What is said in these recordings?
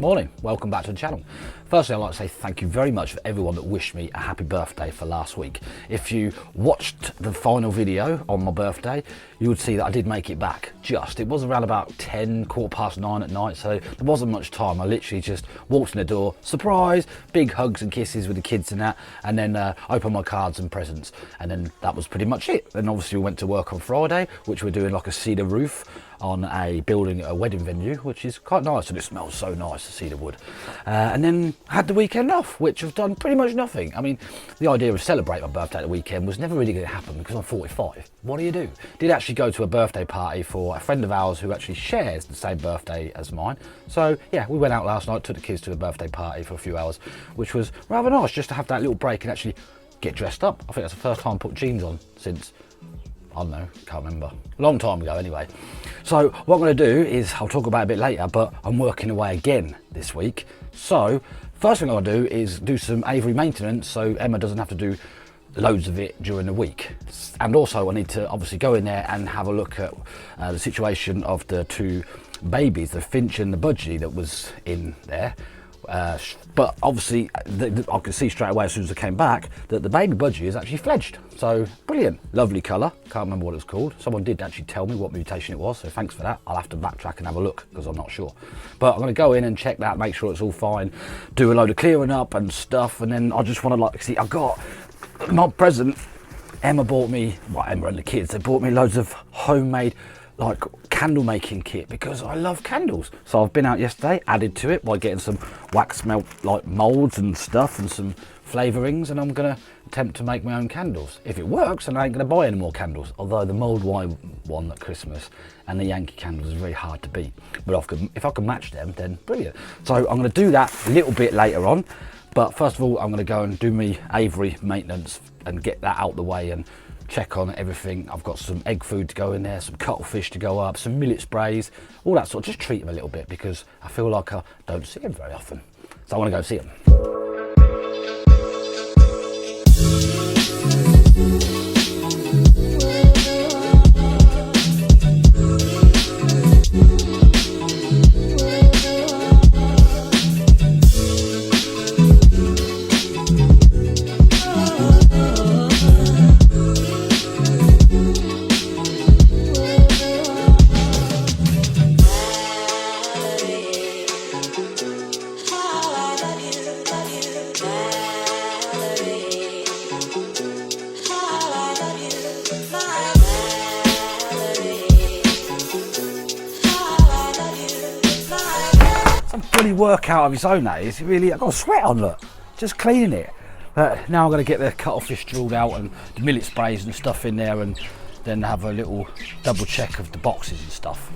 morning, welcome back to the channel. Firstly, I'd like to say thank you very much for everyone that wished me a happy birthday for last week. If you watched the final video on my birthday, you would see that I did make it back. It was around about 10, quarter past 9 at night, so there wasn't much time. I literally just walked in the door, surprise, big hugs and kisses with the kids and that, and then opened my cards and presents, and then that was pretty much it. Then obviously we went to work on Friday, which we're doing like a cedar roof on a building, a wedding venue, which is quite nice, and it smells so nice, the cedar wood. And then had the weekend off, which I've done pretty much nothing. I mean, the idea of celebrating my birthday at the weekend was never really going to happen because I'm 45. What do you do? Did actually go to a birthday party for a friend of ours who actually shares the same birthday as mine. So yeah, we went out last night, took the kids to a birthday party for a few hours, which was rather nice just to have that little break and actually get dressed up. I think that's the first time I put jeans on since, I don't know, can't remember. A long time ago anyway. So what I'm going to do is, I'll talk about it a bit later, but I'm working away again this week. So first thing I'll do is do some aviary maintenance so Emma doesn't have to do loads of it during the week. And also I need to obviously go in there and have a look at the situation of the two babies, the finch and the budgie that was in there. But obviously I could see straight away as soon as I came back that the baby budgie is actually fledged. So brilliant, lovely colour. Can't remember what it was called. Someone did actually tell me what mutation it was, so thanks for that. I'll have to backtrack and have a look because I'm not sure. But I'm going to go in and check that, make sure it's all fine, do a load of clearing up and stuff, and then I just want to like see. I've got my present. Emma bought me, well, Emma and the kids, they bought me loads of homemade like candle making kit because I love candles. So I've been out yesterday, added to it by getting some wax melt like molds and stuff and some flavourings, and I'm gonna attempt to make my own candles. If it works, then I ain't gonna buy any more candles. Although the mould white one at Christmas and the Yankee candles is very hard to beat. But if I can match them, then brilliant. So I'm gonna do that a little bit later on. But first of all, I'm gonna go and do me aviary maintenance and get that out the way and check on everything. I've got some egg food to go in there, some cuttlefish to go up, some millet sprays, all that sort of, just treat them a little bit because I feel like I don't see them very often. So I want to go see them. Bloody workout of its own, that is. Really, I've got a sweat on, look, just cleaning it. But now I'm going to get the cuttlefish drilled out and the millet sprays and stuff in there, and then have a little double check of the boxes and stuff.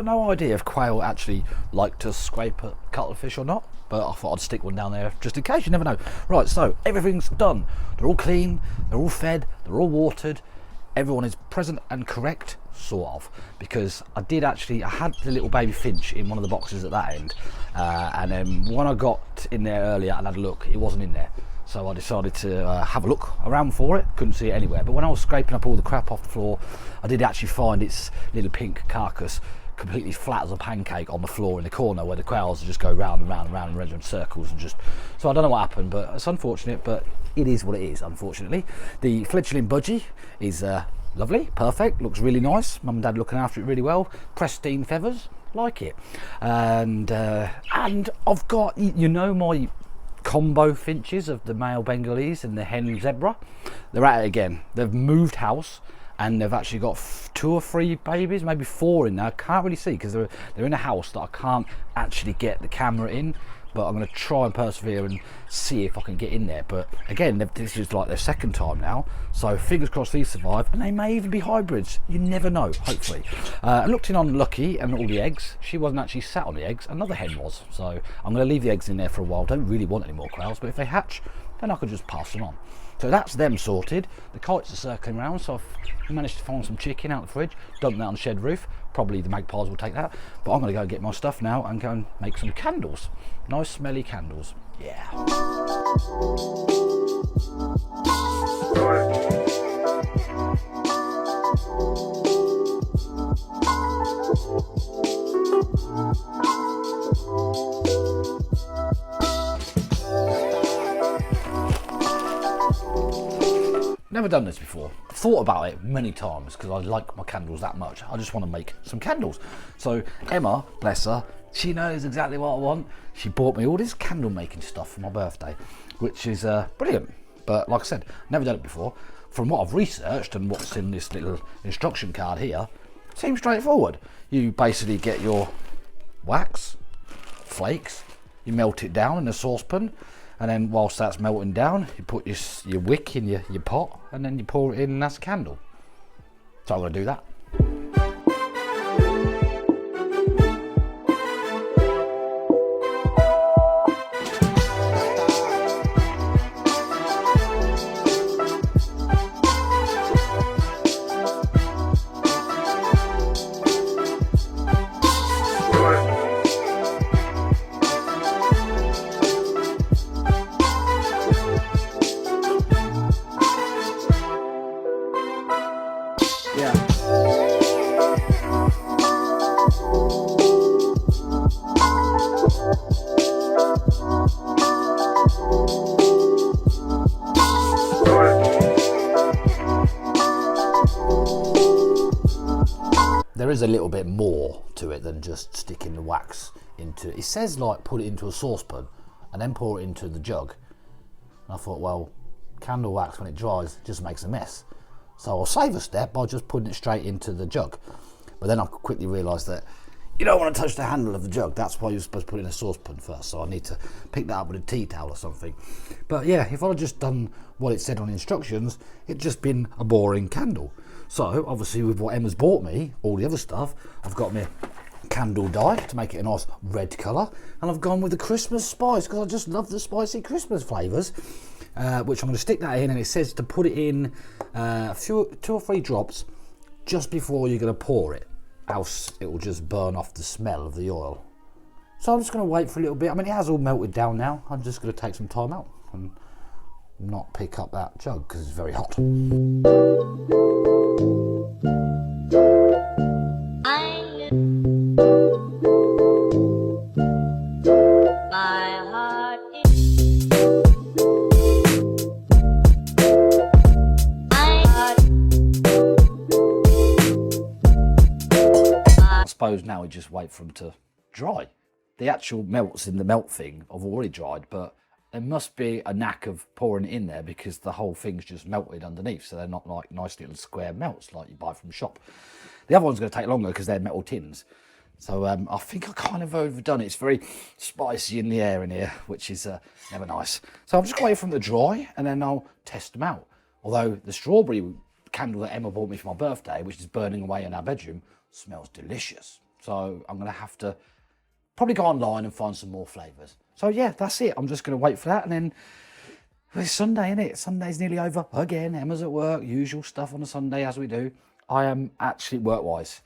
No idea if quail actually like to scrape a cuttlefish or not, but I thought I'd stick one down there just in case, you never know. Right, so everything's done. They're all clean, they're all fed, they're all watered. Everyone is present and correct, sort of, because I had the little baby finch in one of the boxes at that end, and then when I got in there earlier and had a look, it wasn't in there. So I decided to have a look around for it, couldn't see it anywhere. But when I was scraping up all the crap off the floor, I did actually find its little pink carcass completely flat as a pancake on the floor in the corner where the quails just go round and round and round and round in circles, and just, so I don't know what happened, but it's unfortunate, but it is what it is, unfortunately. The fledgling budgie is lovely, perfect, looks really nice. Mum and Dad looking after it really well. Pristine feathers, like it. And I've got, you know, my combo finches of the male Bengalese and the hen zebra. They're at it again. They've moved house and they've actually got 2 or 3 babies, maybe 4 in there. Can't really see because they're in a house that I can't actually get the camera in, but I'm going to try and persevere and see if I can get in there. But again, this is like their second time now, so fingers crossed these survive, and they may even be hybrids. You never know, hopefully. I looked in on Lucky and all the eggs. She wasn't actually sat on the eggs, another hen was, so I'm going to leave the eggs in there for a while. Don't really want any more quails, but if they hatch, then I could just pass them on. So that's them sorted. The kites are circling around, so I've managed to find some chicken out of the fridge, dump that on the shed roof. Probably the magpies will take that, but I'm going to go and get my stuff now and go and make some candles. Nice smelly candles. Yeah. Never done this before. Thought about it many times because I like my candles that much. I just want to make some candles. So Emma, bless her, she knows exactly what I want. She bought me all this candle making stuff for my birthday, which is brilliant. But like I said, never done it before. From what I've researched and what's in this little instruction card here, seems straightforward. You basically get your wax, flakes, you melt it down in a saucepan, and then whilst that's melting down, you put your wick in your pot, and then you pour it in, and that's a candle. So I'm going to do that. There is a little bit more to it than just sticking the wax into it. It says like put it into a saucepan and then pour it into the jug. And I thought, well, candle wax when it dries just makes a mess. So I'll save a step by just putting it straight into the jug. But then I quickly realised that you don't want to touch the handle of the jug. That's why you're supposed to put it in a saucepan first. So I need to pick that up with a tea towel or something. But yeah, if I'd just done what it said on the instructions, it'd just been a boring candle. So obviously with what Emma's bought me, all the other stuff, I've got my candle dye to make it a nice red colour, and I've gone with the Christmas spice because I just love the spicy Christmas flavours, which I'm going to stick that in, and it says to put it in 2 or 3 drops just before you're going to pour it, else it will just burn off the smell of the oil. So I'm just going to wait for a little bit. I mean, it has all melted down now. I'm just going to take some time out and not pick up that jug because it's very hot. I suppose now we just wait for them to dry. The actual melts in the melt thing have already dried, but there must be a knack of pouring it in there because the whole thing's just melted underneath, so they're not like nice little square melts like you buy from the shop. The other one's going to take longer because they're metal tins. So I think I kind of overdone it. It's very spicy in the air in here, which is never nice. So I'm just going to wait for them to dry and then I'll test them out. Although the strawberry candle that Emma bought me for my birthday, which is burning away in our bedroom, smells delicious. So I'm going to have to probably go online and find some more flavours. So yeah, that's it. I'm just going to wait for that, and then it's Sunday, isn't it? Sunday's nearly over again. Emma's at work, usual stuff on a Sunday as we do. I am actually work-wise.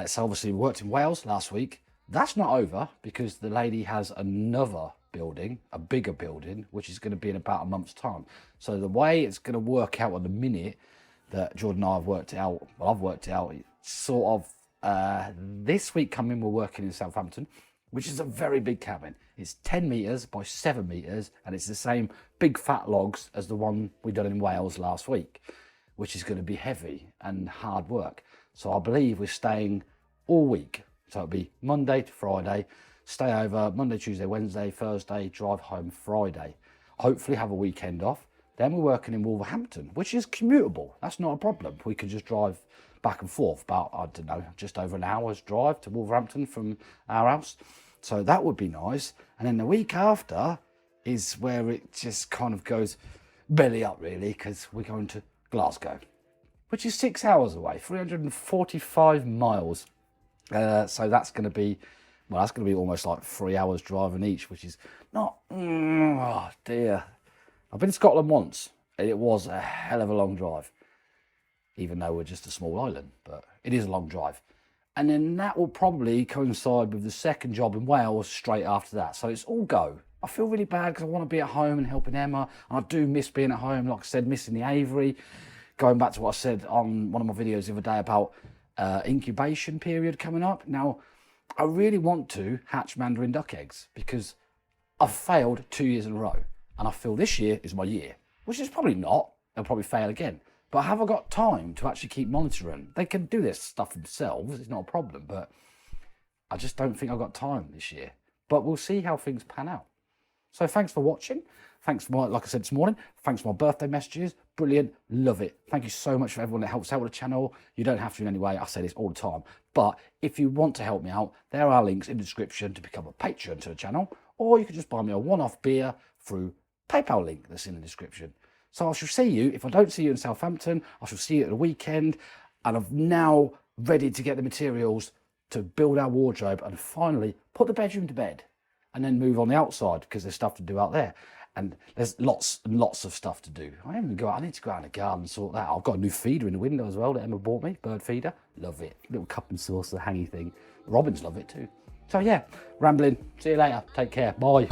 So obviously we worked in Wales last week. That's not over because the lady has another building, a bigger building, which is going to be in about a month's time. So the way it's going to work out at the minute that Jordan and I have worked it out, well, I've worked it out, it's sort of this week coming, we're working in Southampton, which is a very big cabin. It's 10 metres by 7 metres, and it's the same big fat logs as the one we done in Wales last week, which is going to be heavy and hard work. So I believe we're staying all week. So it'll be Monday to Friday, stay over Monday, Tuesday, Wednesday, Thursday, drive home Friday. Hopefully have a weekend off, Then we're working in Wolverhampton, which is commutable. That's not a problem. We could just drive back and forth about, I don't know, just over an hour's drive to Wolverhampton from our house. So that would be nice. And then the week after is where it just kind of goes belly up, really, because we're going to Glasgow, which is 6 hours away, 345 miles. So that's going to be, well, that's going to be almost like 3 hours driving each, which is not, oh dear. I've been to Scotland once, and it was a hell of a long drive, even though we're just a small island, but it is a long drive. And then that will probably coincide with the second job in Wales straight after that. So it's all go. I feel really bad because I want to be at home and helping Emma, and I do miss being at home, like I said, missing the Aviary. Going back to what I said on one of my videos the other day about incubation period coming up. Now, I really want to hatch Mandarin duck eggs because I've failed 2 years in a row. And I feel this year is my year, which is probably not. They'll probably fail again. But have I got time to actually keep monitoring? They can do this stuff themselves. It's not a problem. But I just don't think I've got time this year. But we'll see how things pan out. So thanks for watching. Thanks for my, like I said this morning, thanks for my birthday messages. Brilliant. Love it. Thank you so much for everyone that helps out with the channel. You don't have to in any way. I say this all the time. But if you want to help me out, there are links in the description to become a patron to the channel. Or you can just buy me a one-off beer through PayPal link that's in the description. So I shall see you, if I don't see you in Southampton, I shall see you at the weekend. And I'm now ready to get the materials to build our wardrobe and finally put the bedroom to bed. And then move on the outside because there's stuff to do out there. And there's lots and lots of stuff to do. I need to go out in the garden and sort that out. I've got a new feeder in the window as well that Emma bought me, bird feeder. Love it. Little cup and saucer hangy thing. Robins love it too. So yeah, rambling. See you later. Take care. Bye.